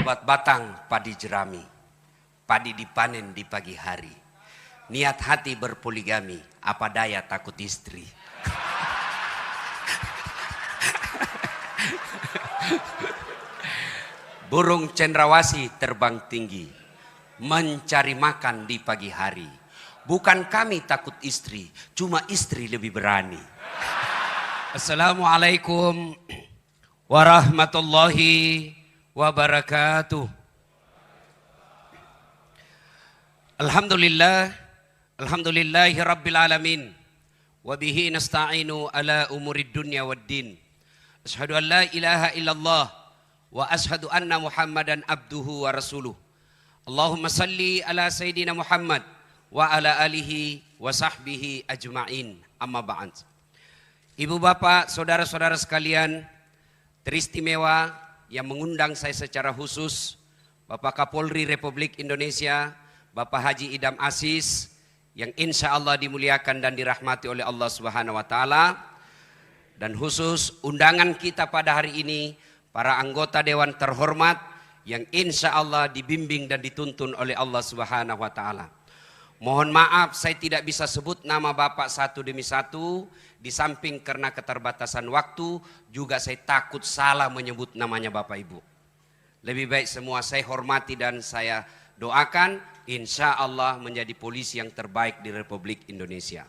lebat batang padi jerami, padi dipanen di pagi hari. Niat hati berpoligami, apa daya takut istri. Burung cendrawasih terbang tinggi, mencari makan di pagi hari. Bukan kami takut istri, cuma istri lebih berani. Assalamualaikum warahmatullahi wabarakatuh. Alhamdulillahi rabbil alamin. Wabihi nasta'inu ala umurid dunya waddin. Asyhadu an la ilaha illallah wa asyhadu anna Muhammadan abduhu wa rasuluh. Allahumma salli ala Sayyidina Muhammad wa ala alihi wa sahbihi ajma'in. Amma ba'd. Ibu bapak, saudara-saudara sekalian, teristimewa yang mengundang saya secara khusus, Bapak Kapolri Republik Indonesia, Bapak Haji Idham Aziz, yang insya Allah dimuliakan dan dirahmati oleh Allah Subhanahu wa Ta'ala. Dan khusus undangan kita pada hari ini, para anggota Dewan terhormat yang insya Allah dibimbing dan dituntun oleh Allah Subhanahu wa Ta'ala. Mohon maaf saya tidak bisa sebut nama Bapak satu demi satu, di samping karena keterbatasan waktu, juga saya takut salah menyebut namanya Bapak Ibu. Lebih baik semua saya hormati dan saya doakan insya Allah menjadi polisi yang terbaik di Republik Indonesia.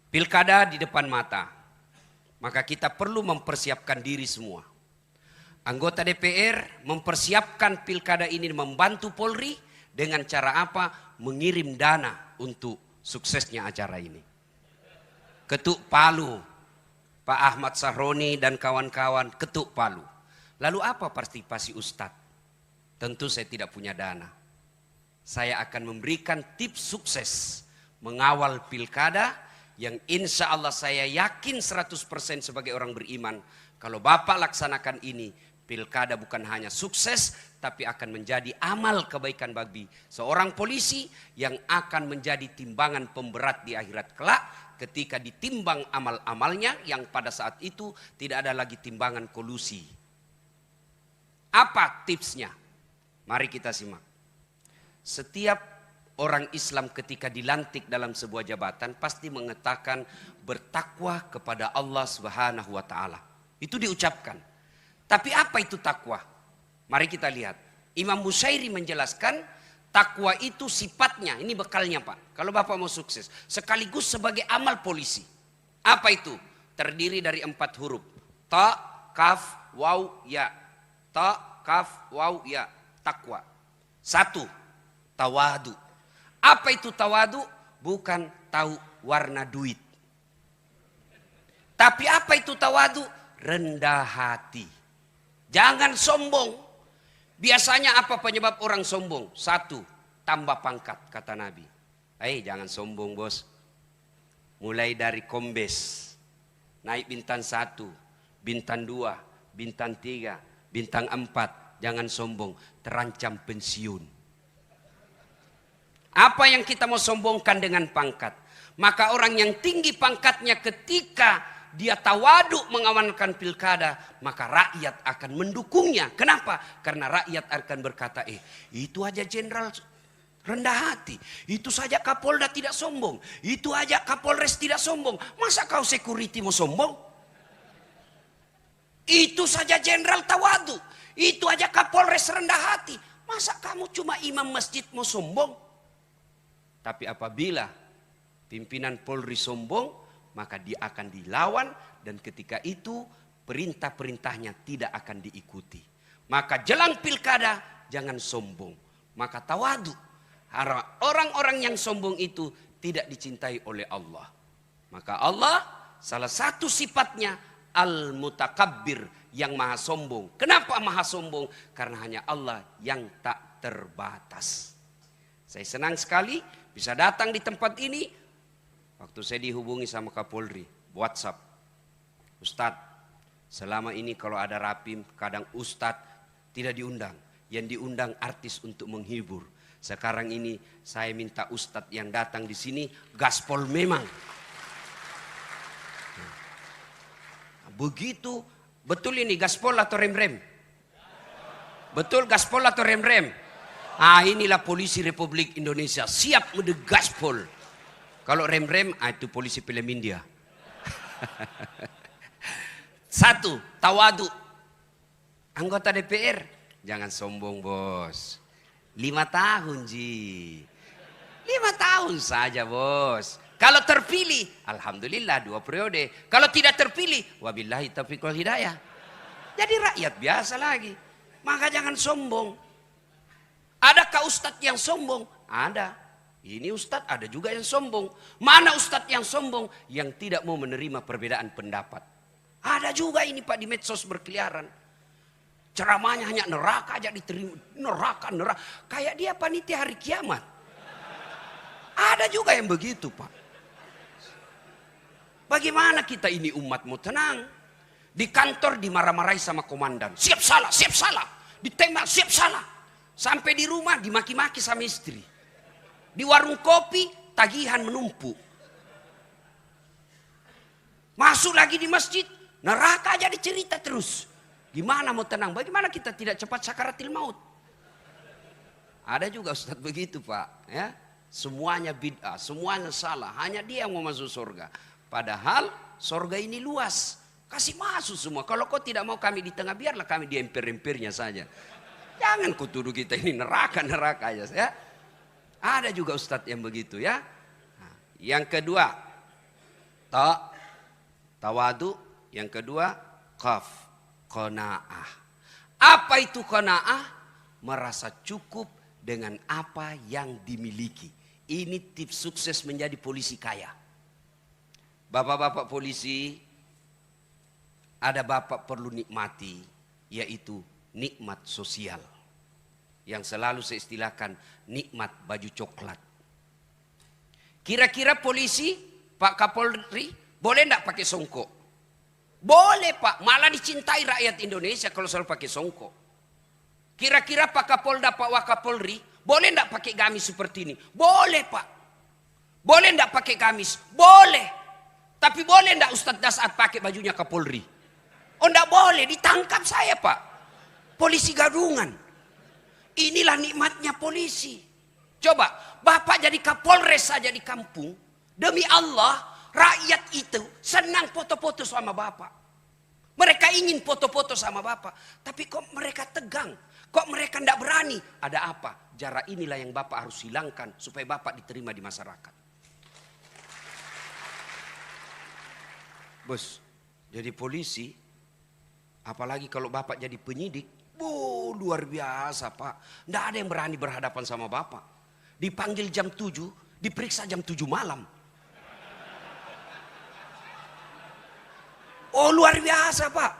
Pilkada di depan mata. Maka kita perlu mempersiapkan diri semua. Anggota DPR mempersiapkan pilkada ini, membantu Polri dengan cara apa? Mengirim dana untuk suksesnya acara ini. Ketuk palu, Pak Ahmad Sahroni dan kawan-kawan ketuk palu. Lalu apa partisipasi Ustadz? Tentu saya tidak punya dana. Saya akan memberikan tips sukses mengawal pilkada, yang insya Allah saya yakin 100% sebagai orang beriman. Kalau Bapak laksanakan ini, pilkada bukan hanya sukses, tapi akan menjadi amal kebaikan bagi seorang polisi yang akan menjadi timbangan pemberat di akhirat kelak. Ketika ditimbang amal-amalnya yang pada saat itu tidak ada lagi timbangan kolusi. Apa tipsnya? Mari kita simak. Setiap orang Islam ketika dilantik dalam sebuah jabatan pasti mengatakan bertakwa kepada Allah Subhanahu wa Ta'ala. Itu diucapkan. Tapi apa itu takwa? Mari kita lihat. Imam Bushairi menjelaskan takwa itu sifatnya, ini bekalnya Pak. Kalau Bapak mau sukses, sekaligus sebagai amal polisi. Apa itu? Terdiri dari 4 huruf. Ta, kaf, waw, ya. Ta, kaf, waw, ya. Takwa. 1. Tawadu. Apa itu tawadu? Bukan tahu warna duit. Tapi apa itu tawadu? Rendah hati. Jangan sombong. Biasanya apa penyebab orang sombong? 1. Tambah pangkat, kata Nabi. Jangan sombong bos. Mulai dari kombes. Naik bintang 1, bintang 2, bintang 3, bintang 4. Jangan sombong. Terancam pensiun. Apa yang kita mau sombongkan dengan pangkat? Maka orang yang tinggi pangkatnya ketika dia tawadu mengamankan pilkada, maka rakyat akan mendukungnya. Kenapa? Karena rakyat akan berkata, itu aja jenderal rendah hati. Itu saja Kapolda tidak sombong. Itu aja Kapolres tidak sombong. Masa kau security mau sombong? Itu saja jenderal tawadu. Itu aja Kapolres rendah hati. Masa kamu cuma imam masjid mau sombong? Tapi apabila pimpinan Polri sombong, maka dia akan dilawan dan ketika itu perintah-perintahnya tidak akan diikuti. Maka jelang pilkada jangan sombong. Maka tawadu. Orang-orang yang sombong itu tidak dicintai oleh Allah. Maka Allah salah satu sifatnya al-mutakabbir, yang maha sombong. Kenapa maha sombong? Karena hanya Allah yang tak terbatas. Saya senang sekali bisa datang di tempat ini. Waktu saya dihubungi sama Kapolri, WhatsApp. Ustadz, selama ini kalau ada rapim, kadang Ustadz tidak diundang. Yang diundang artis untuk menghibur. Sekarang ini saya minta Ustadz yang datang di sini, gaspol memang. Begitu, betul ini gaspol atau rem-rem? Betul gaspol atau rem-rem? Ah, inilah polisi Republik Indonesia, siap mode gaspol. Kalau rem-rem, itu polisi film India. Satu, tawadu. Anggota DPR, jangan sombong bos. 5 tahun Ji. 5 tahun saja bos. Kalau terpilih, alhamdulillah 2 periode. Kalau tidak terpilih, wabillahi taufiq wal hidayah. Jadi rakyat biasa lagi. Maka jangan sombong. Adakah ustadz yang sombong? Ada. Ini ustadz, ada juga yang sombong. Mana ustadz yang sombong? Yang tidak mau menerima perbedaan pendapat. Ada juga ini Pak di medsos berkeliaran. Ceramahnya hanya neraka aja diterima. Neraka. Kayak dia panitia hari kiamat. Ada juga yang begitu Pak. Bagaimana kita ini umat mau tenang? Di kantor dimarah-marahi sama komandan. Siap salah, siap salah. Ditembak, siap salah. Sampai di rumah dimaki-maki sama istri. Di warung kopi tagihan menumpuk. Masuk lagi di masjid, neraka aja dicerita terus. Gimana mau tenang? Bagaimana kita tidak cepat sakaratil maut? Ada juga ustadz begitu Pak. Ya, semuanya bid'ah, semuanya salah. Hanya dia yang mau masuk surga. Padahal surga ini luas. Kasih masuk semua. Kalau kau tidak mau kami di tengah, biarlah kami di emper-empernya saja. Jangan kau tuduh kita ini neraka-neraka aja. Ya. Ada juga ustadz yang begitu ya. Nah, yang kedua, tawadu. Yang kedua, qanaah. Apa itu qanaah? Merasa cukup dengan apa yang dimiliki. Ini tips sukses menjadi polisi kaya. Bapak-bapak polisi, ada bapak perlu nikmati, yaitu nikmat sosial. Yang selalu saya istilahkan nikmat baju coklat. Kira-kira polisi, Pak Kapolri, boleh enggak pakai songkok? Boleh Pak, malah dicintai rakyat Indonesia kalau selalu pakai songkok. Kira-kira Pak Kapolda, Pak Wakapolri, boleh enggak pakai gamis seperti ini? Boleh Pak. Boleh enggak pakai gamis? Boleh. Tapi boleh enggak Ustadz Dasat pakai bajunya Kapolri? Oh enggak boleh, ditangkap saya Pak. Polisi gadungan. Inilah nikmatnya polisi. Coba, Bapak jadi Kapolres saja di kampung. Demi Allah, rakyat itu senang foto-foto sama Bapak. Mereka ingin foto-foto sama Bapak. Tapi kok mereka tegang? Kok mereka enggak berani? Ada apa? Jarak inilah yang Bapak harus hilangkan supaya Bapak diterima di masyarakat. Bos, jadi polisi, apalagi kalau Bapak jadi penyidik, luar biasa Pak. Nggak ada yang berani berhadapan sama Bapak. Dipanggil jam 7, diperiksa jam 7 malam. Oh luar biasa Pak.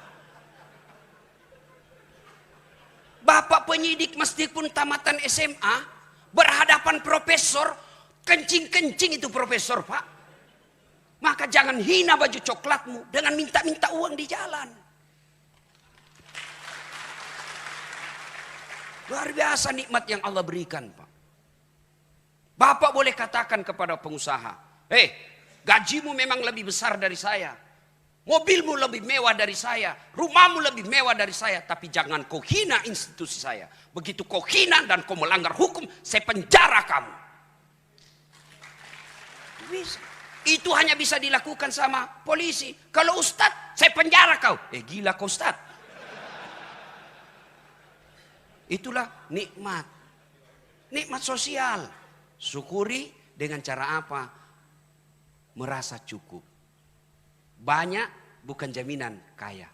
Bapak penyidik meskipun tamatan SMA, berhadapan profesor, kencing-kencing itu profesor Pak. Maka jangan hina baju coklatmu dengan minta-minta uang di jalan. Luar biasa nikmat yang Allah berikan Pak. Bapak boleh katakan kepada pengusaha, gajimu memang lebih besar dari saya. Mobilmu lebih mewah dari saya. Rumahmu lebih mewah dari saya. Tapi jangan kau hina institusi saya. Begitu kau hina dan kau melanggar hukum, saya penjara kamu. Bisa. Itu hanya bisa dilakukan sama polisi. Kalau ustadz, saya penjara kau. Gila kau ustadz. Itulah nikmat. Nikmat sosial. Syukuri dengan cara apa? Merasa cukup. Banyak bukan jaminan kaya.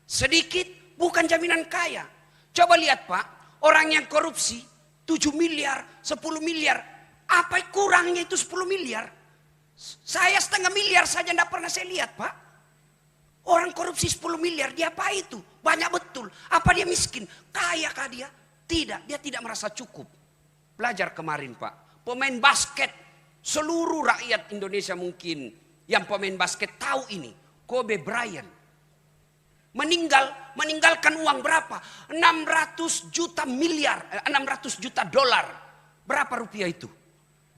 Sedikit bukan jaminan kaya. Coba lihat Pak, orang yang korupsi 7 miliar, 10 miliar. Apa kurangnya itu 10 miliar? Saya 1,5 miliar saja tidak pernah saya lihat Pak. Orang korupsi 10 miliar, dia apa itu? Banyak betul. Apa dia miskin? Kaya kah dia? Tidak, dia tidak merasa cukup. Belajar kemarin Pak. Pemain basket, seluruh rakyat Indonesia mungkin yang pemain basket tahu ini. Kobe Bryant. Meninggalkan uang berapa? 600 juta dolar. Berapa rupiah itu?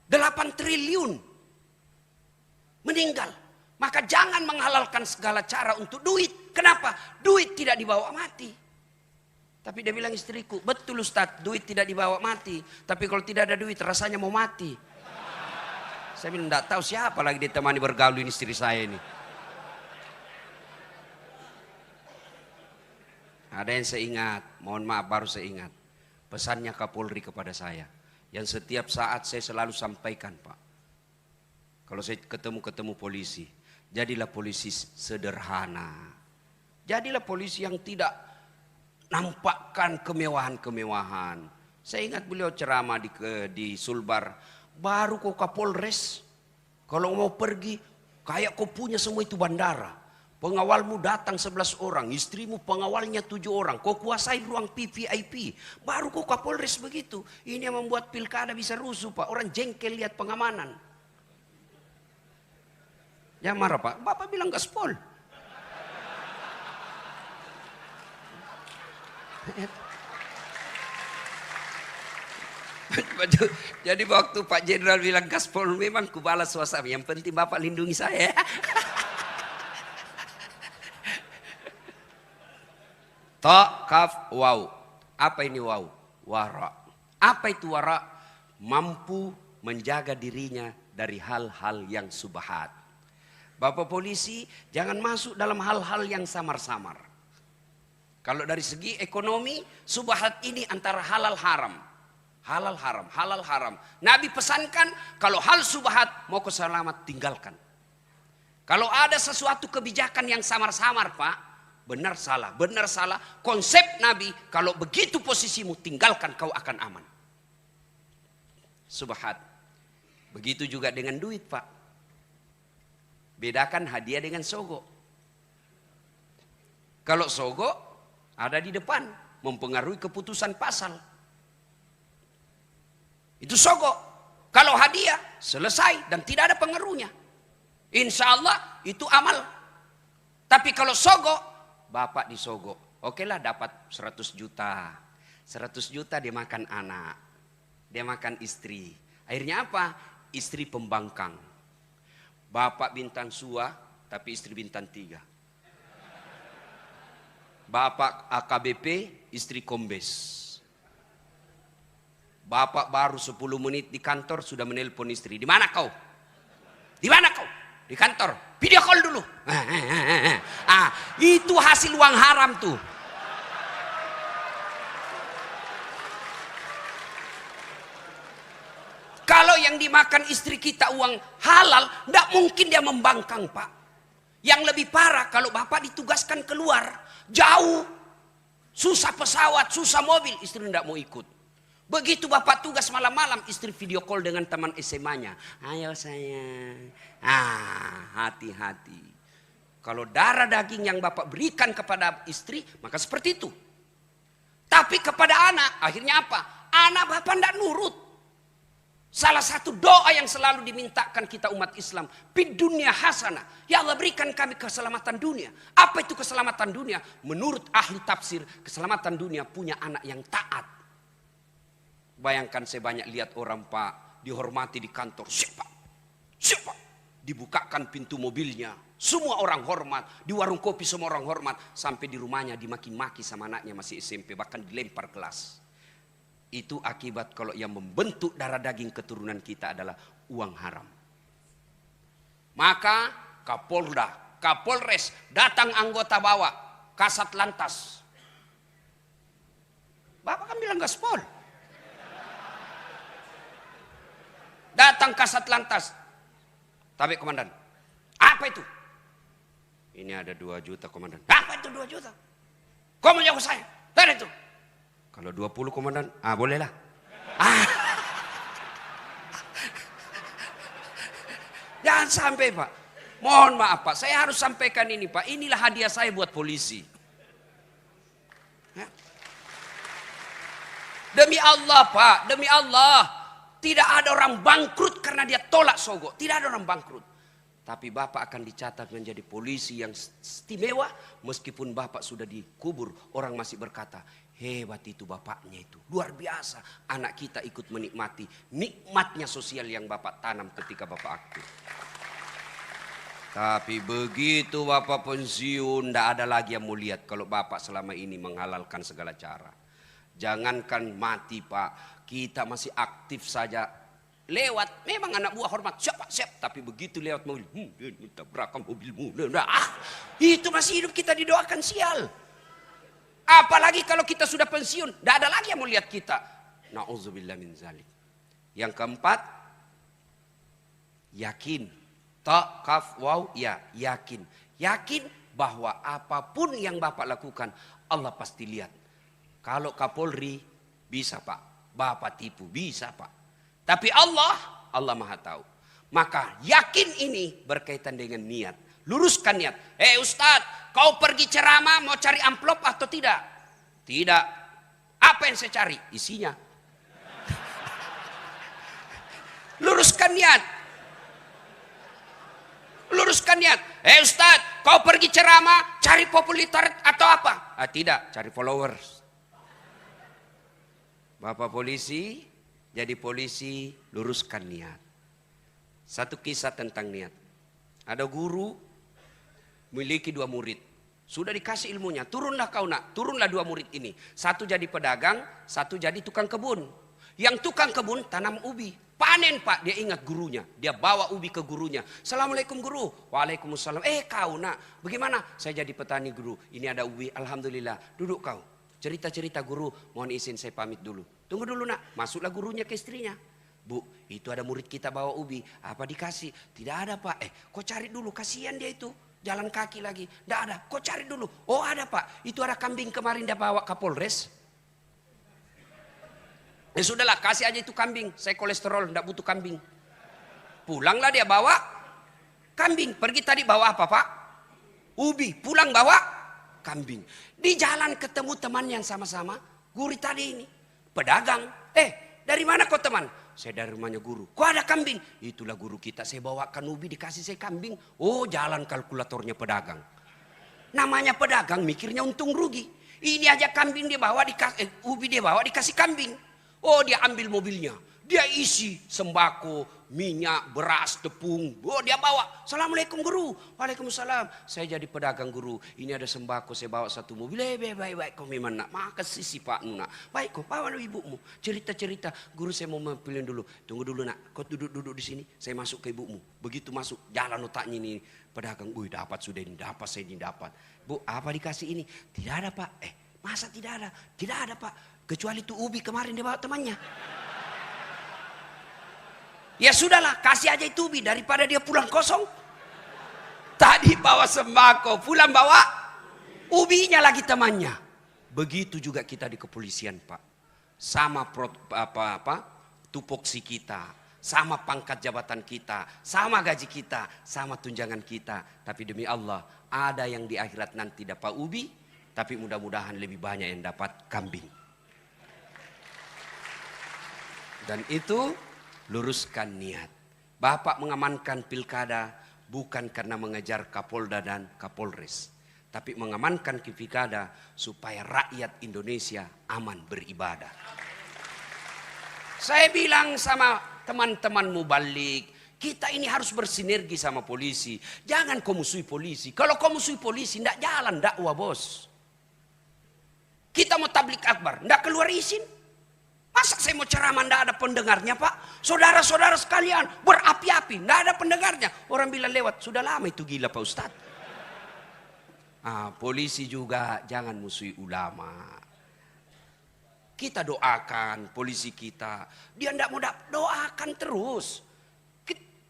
8 triliun. Meninggal. Maka jangan menghalalkan segala cara untuk duit. Kenapa? Duit tidak dibawa mati. Tapi dia bilang istriku, betul Ustaz, duit tidak dibawa mati. Tapi kalau tidak ada duit rasanya mau mati. Saya bilang, enggak tahu siapa lagi ditemani bergaul ini istri saya ini. Ada yang saya ingat, mohon maaf baru saya ingat. Pesannya Kapolri kepada saya. Yang setiap saat saya selalu sampaikan, Pak. Kalau saya ketemu polisi, jadilah polisi sederhana. Jadilah polisi yang tidak nampakkan kemewahan-kemewahan. Saya ingat beliau ceramah di Sulbar. Baru kau Kapolres, kalau mau pergi, kayak kau punya semua itu bandara. Pengawalmu datang 11 orang, istrimu pengawalnya 7 orang. Kau kuasai ruang VIP. Baru kau Kapolres begitu. Ini yang membuat pilkada bisa rusuh, Pak. Orang jengkel lihat pengamanan. Jangan marah, Pak. Bapak bilang gaspol. Jadi waktu Pak Jenderal bilang gaspol, memang kubalas suasana. Yang penting Bapak lindungi saya. Ta, kaf, waw. Apa ini waw? Wara. Apa itu wara? Mampu menjaga dirinya dari hal-hal yang subhat. Bapak polisi jangan masuk dalam hal-hal yang samar-samar. Kalau dari segi ekonomi, subhat ini antara halal haram. Halal haram, halal haram. Nabi pesankan kalau hal subhat mau selamat tinggalkan. Kalau ada sesuatu kebijakan yang samar-samar, Pak, benar salah. Konsep Nabi, kalau begitu posisimu tinggalkan, kau akan aman. Subhat. Begitu juga dengan duit, Pak. Bedakan hadiah dengan sogo. Kalau sogo ada di depan, mempengaruhi keputusan pasal. Itu sogo. Kalau hadiah selesai dan tidak ada pengaruhnya. Insya Allah itu amal. Tapi kalau sogo, bapak disogo. Oke lah dapat 100 juta. 100 juta dia makan anak. Dia makan istri. Akhirnya apa? Istri pembangkang. Bapak bintang 2, tapi istri bintang 3. Bapak AKBP, istri kombes. Bapak baru 10 menit di kantor sudah menelpon istri. Di mana kau? Di mana kau? Di kantor. Video call dulu. Itu hasil uang haram tuh. Kalau yang dimakan istri kita uang halal, tidak mungkin dia membangkang, Pak. Yang lebih parah kalau bapak ditugaskan keluar, jauh, susah pesawat, susah mobil, istri tidak mau ikut. Begitu bapak tugas malam-malam, istri video call dengan teman SMA-nya. Ayo sayang. Hati-hati. Kalau darah daging yang bapak berikan kepada istri, maka seperti itu. Tapi kepada anak, akhirnya apa? Anak bapak tidak nurut. Salah satu doa yang selalu dimintakan kita umat Islam, fid dunya hasanah. Ya Allah berikan kami keselamatan dunia. Apa itu keselamatan dunia? Menurut ahli tafsir, keselamatan dunia punya anak yang taat. Bayangkan saya banyak lihat orang, Pak, dihormati di kantor. Siapa? Dibukakan pintu mobilnya. Semua orang hormat. Di warung kopi semua orang hormat. Sampai di rumahnya dimaki-maki sama anaknya masih SMP. Bahkan dilempar kelas. Itu akibat kalau yang membentuk darah daging keturunan kita adalah uang haram. Maka Kapolda, Kapolres, datang anggota bawa, kasat lantas. Bapak kan bilang gaspol. Datang kasat lantas. Tapi komandan, apa itu? Ini ada 2 juta komandan. Apa itu 2 juta? Kau menjauh saya. Dari itu. Kalau 20 komandan, bolehlah. Jangan sampai, Pak. Mohon maaf, Pak. Saya harus sampaikan ini, Pak. Inilah hadiah saya buat polisi. Ya. Demi Allah, Pak. Demi Allah. Tidak ada orang bangkrut karena dia tolak sogo. Tidak ada orang bangkrut. Tapi Bapak akan dicatat menjadi polisi yang istimewa. Meskipun Bapak sudah dikubur, orang masih berkata, hebat itu bapaknya itu. Luar biasa. Anak kita ikut menikmati nikmatnya sosial yang Bapak tanam ketika Bapak aktif. Tapi begitu bapak pensiun, tidak ada lagi yang mau lihat kalau bapak selama ini menghalalkan segala cara. Jangankan mati pak, kita masih aktif saja. Lewat, memang anak buah hormat, siap pak, siap. Tapi begitu lewat mobil, tabrakan mobilmu. Itu masih hidup kita didoakan sial. Apalagi kalau kita sudah pensiun, tidak ada lagi yang mau lihat kita. Na'udzubillah min zalik. Yang keempat, yakin. Ta, kaf, waw, ya, yakin. Yakin bahwa apapun yang bapak lakukan, Allah pasti lihat. Kalau Kapolri, bisa pak. Bapak tipu, bisa pak. Tapi Allah maha tahu. Maka yakin ini berkaitan dengan niat. Luruskan niat. Ustadz, kau pergi ceramah mau cari amplop atau tidak? Tidak. Apa yang saya cari? Isinya. Luruskan niat. Luruskan niat. Ustadz, kau pergi ceramah cari popularitas atau apa? Tidak, cari followers. Bapak polisi, jadi polisi, luruskan niat. Satu kisah tentang niat. Ada guru memiliki 2 murid. Sudah dikasih ilmunya, turunlah kau nak, turunlah 2 murid ini. Satu jadi pedagang, satu jadi tukang kebun. Yang tukang kebun tanam ubi. Panen pak, dia ingat gurunya. Dia bawa ubi ke gurunya. Assalamualaikum guru. Waalaikumsalam. Kau nak, bagaimana? Saya jadi petani guru. Ini ada ubi, alhamdulillah. Duduk kau. Cerita-cerita guru, mohon izin saya pamit dulu. Tunggu dulu nak, masuklah gurunya ke istrinya. Bu, itu ada murid kita bawa ubi. Apa dikasih? Tidak ada pak. Kau cari dulu, kasihan dia itu. Jalan kaki lagi. Tidak ada, kau cari dulu. Oh ada pak, itu ada kambing kemarin dia bawa Kapolres. Sudahlah, kasih aja itu kambing. Saya kolesterol, tidak butuh kambing. Pulanglah dia bawa kambing. Pergi tadi bawa apa pak? Ubi. Pulang bawa kambing. Di jalan ketemu teman yang sama-sama. Guru tadi ini. Pedagang. Dari mana kau teman? Saya dari rumahnya guru. Kok ada kambing? Itulah guru kita. Saya bawakan ubi, dikasih saya kambing. Oh jalan kalkulatornya pedagang. Namanya pedagang mikirnya untung rugi. Ini aja kambing dia bawa, ubi dia bawa dikasih kambing. Oh dia ambil mobilnya, dia isi sembako, minyak, beras, tepung. Oh dia bawa, assalamualaikum guru. Waalaikumsalam, saya jadi pedagang guru. Ini ada sembako, saya bawa 1 mobil. Baik, kau memang nak, makasih si Pak Nuna. Baik, kau bawa ibumu. Cerita-cerita, guru saya mau pilih dulu. Tunggu dulu nak, kau duduk di sini. Saya masuk ke ibumu. Begitu masuk, jalan otaknya ini pedagang. Dapat sudah ini, dapat saya ini dapat. Bu, apa dikasih ini? Tidak ada pak. Masa tidak ada? Tidak ada pak. Kecuali itu ubi kemarin dia bawa temannya. Ya sudahlah, kasih aja itu ubi daripada dia pulang kosong. Tadi bawa sembako, pulang bawa ubinya lagi temannya. Begitu juga kita di kepolisian pak. Sama tupoksi kita, sama pangkat jabatan kita, sama gaji kita, sama tunjangan kita. Tapi demi Allah, ada yang di akhirat nanti dapat ubi, tapi mudah-mudahan lebih banyak yang dapat kambing. Dan itu luruskan niat. Bapak mengamankan pilkada bukan karena mengejar Kapolda dan Kapolres. Tapi mengamankan pilkada supaya rakyat Indonesia aman beribadah. Saya bilang sama teman-teman mubalik, kita ini harus bersinergi sama polisi. Jangan kau musuhi polisi. Kalau kau musuhi polisi, tidak jalan dakwah bos. Kita mau tablik akbar, tidak keluar izin. Masa saya mau ceramah tidak ada pendengarnya pak? Saudara-saudara sekalian berapi-api, tidak ada pendengarnya. Orang bilang lewat, sudah lama itu gila pak Ustadz. Polisi juga jangan musuhi ulama. Kita doakan polisi kita. Dia tidak mau doakan terus.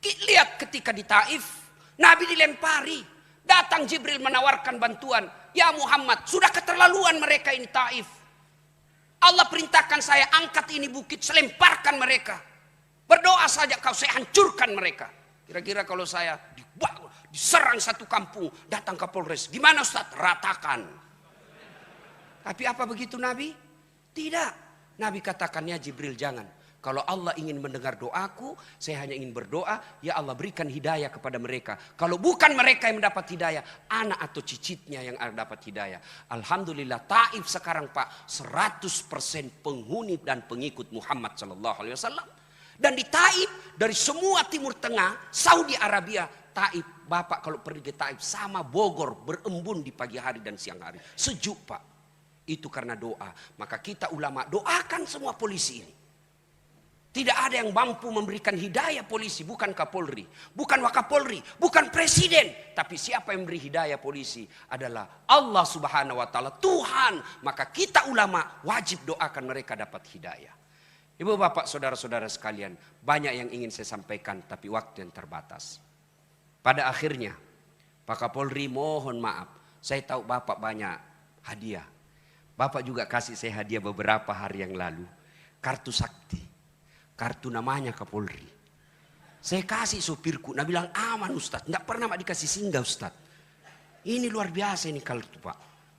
Lihat ketika di Taif, Nabi dilempari. Datang Jibril menawarkan bantuan. Ya Muhammad, sudah keterlaluan mereka ini Taif. Allah perintahkan saya angkat ini bukit, saya lemparkan mereka. Berdoa saja kau, saya hancurkan mereka. Kira-kira kalau saya diserang satu kampung, datang ke Polres. Gimana Ustaz? Ratakan. Tapi apa begitu Nabi? Tidak. Nabi katakannya Jibril jangan. Kalau Allah ingin mendengar doaku, saya hanya ingin berdoa, ya Allah berikan hidayah kepada mereka. Kalau bukan mereka yang mendapat hidayah, anak atau cicitnya yang dapat hidayah. Alhamdulillah Taif sekarang Pak 100% penghuni dan pengikut Muhammad SAW. Dan di Taif dari semua Timur Tengah, Saudi Arabia, Taif Bapak kalau pergi ke Taif sama Bogor, berembun di pagi hari dan siang hari. Sejuk Pak. Itu karena doa. Maka kita ulama doakan semua polisi ini. Tidak ada yang mampu memberikan hidayah polisi, bukan Kapolri, bukan Wakapolri, bukan Presiden. Tapi siapa yang memberi hidayah polisi adalah Allah Subhanahu wa Ta'ala, Tuhan. Maka kita ulama wajib doakan mereka dapat hidayah. Ibu bapak saudara-saudara sekalian, banyak yang ingin saya sampaikan tapi waktu yang terbatas. Pada akhirnya Pak Kapolri mohon maaf, saya tahu bapak banyak hadiah. Bapak juga kasih saya hadiah beberapa hari yang lalu, kartu sakti. Kartu namanya Kapolri. Saya kasih supirku, nah bilang aman Ustadz, tidak pernah Pak dikasih singgah Ustadz. Ini luar biasa ini kartu Pak.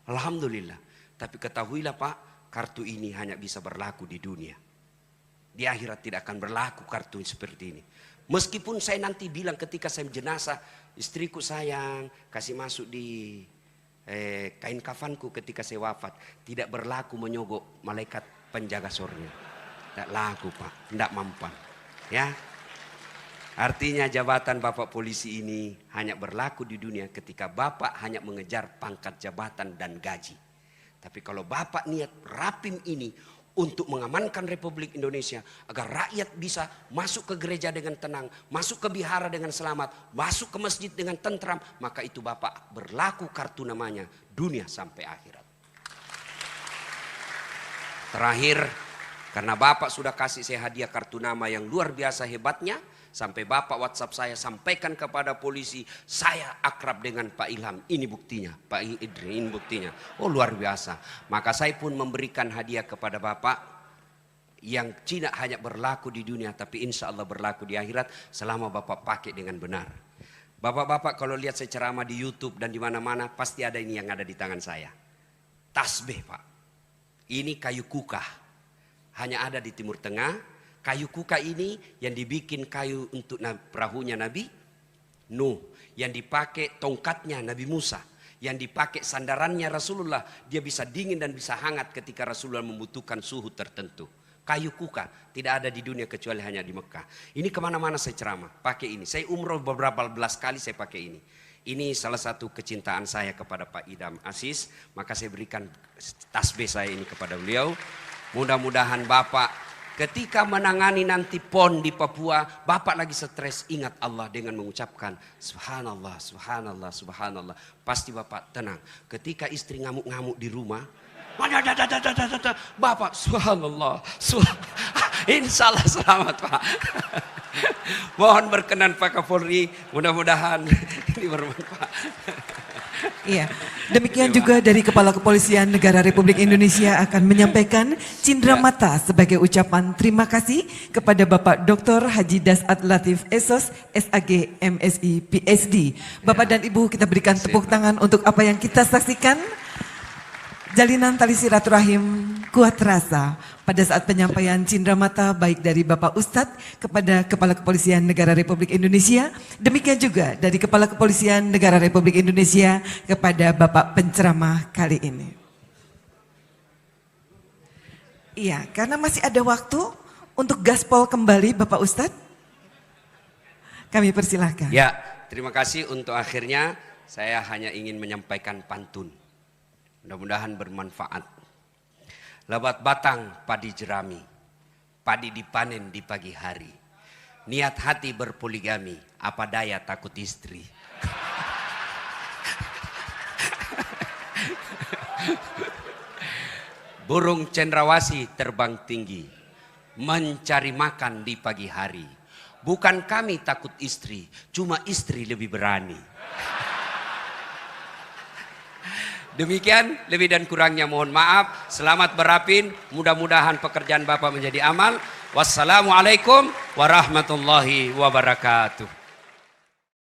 Alhamdulillah. Tapi ketahuilah Pak, kartu ini hanya bisa berlaku di dunia. Di akhirat tidak akan berlaku kartu seperti ini. Meskipun saya nanti bilang ketika saya jenazah, istriku sayang, kasih masuk di kain kafanku ketika saya wafat. Tidak berlaku menyogok malaikat penjaga surga. Tidak laku Pak, tidak mampan. Ya, artinya jabatan Bapak polisi ini hanya berlaku di dunia ketika Bapak hanya mengejar pangkat jabatan dan gaji. Tapi kalau Bapak niat rapim ini untuk mengamankan Republik Indonesia agar rakyat bisa masuk ke gereja dengan tenang, masuk ke vihara dengan selamat, masuk ke masjid dengan tentram, maka itu Bapak berlaku kartu namanya dunia sampai akhirat. Terakhir, karena Bapak sudah kasih saya hadiah kartu nama yang luar biasa hebatnya, sampai Bapak WhatsApp saya sampaikan kepada polisi, saya akrab dengan Pak Ilham. Ini buktinya, Pak Idri, ini buktinya. Oh luar biasa. Maka saya pun memberikan hadiah kepada Bapak yang tidak hanya berlaku di dunia, tapi insya Allah berlaku di akhirat selama Bapak pakai dengan benar. Bapak-bapak kalau lihat saya ceramah di YouTube dan di mana-mana, pasti ada ini yang ada di tangan saya. Tasbih Pak. Ini kayu kukah. Hanya ada di Timur Tengah. Kayu kuka ini yang dibikin kayu untuk perahunya Nabi Nuh, yang dipakai tongkatnya Nabi Musa, yang dipakai sandarannya Rasulullah. Dia bisa dingin dan bisa hangat ketika Rasulullah membutuhkan suhu tertentu. Kayu kuka tidak ada di dunia kecuali hanya di Mekah. Ini kemana-mana saya ceramah pakai ini. Saya umroh beberapa belas kali saya pakai ini. Ini salah satu kecintaan saya kepada Pak Idam Aziz. Maka saya berikan tasbih saya ini kepada beliau. Mudah-mudahan Bapak ketika menangani nanti PON di Papua, Bapak lagi stres, ingat Allah dengan mengucapkan Subhanallah, Subhanallah, Subhanallah. Pasti Bapak tenang. Ketika istri ngamuk-ngamuk di rumah, Bapak Subhanallah, Insya Allah selamat Pak. Mohon berkenan Pak Kapolri, mudah-mudahan ini bermanfaat. Iya, demikian juga dari Kepala Kepolisian Negara Republik Indonesia akan menyampaikan cindera mata sebagai ucapan terima kasih kepada Bapak Dr. Haji Dasat Latif Esos, SAG, MSI, PSD. Bapak dan Ibu, kita berikan tepuk tangan untuk apa yang kita saksikan. Jalinan tali silaturahim kuat terasa pada saat penyampaian cindera mata baik dari Bapak Ustadz kepada Kepala Kepolisian Negara Republik Indonesia. Demikian juga dari Kepala Kepolisian Negara Republik Indonesia kepada Bapak penceramah kali ini. Iya, karena masih ada waktu untuk gaspol kembali Bapak Ustadz. Kami persilahkan. Ya, terima kasih. Untuk akhirnya saya hanya ingin menyampaikan pantun. Mudah-mudahan bermanfaat. Lebat batang padi jerami, padi dipanen di pagi hari. Niat hati berpoligami, apa daya takut istri. Burung cendrawasih terbang tinggi, mencari makan di pagi hari. Bukan kami takut istri, cuma istri lebih berani. Demikian, lebih dan kurangnya mohon maaf. Selamat berapin, mudah-mudahan pekerjaan Bapak menjadi amal. Wassalamualaikum warahmatullahi wabarakatuh.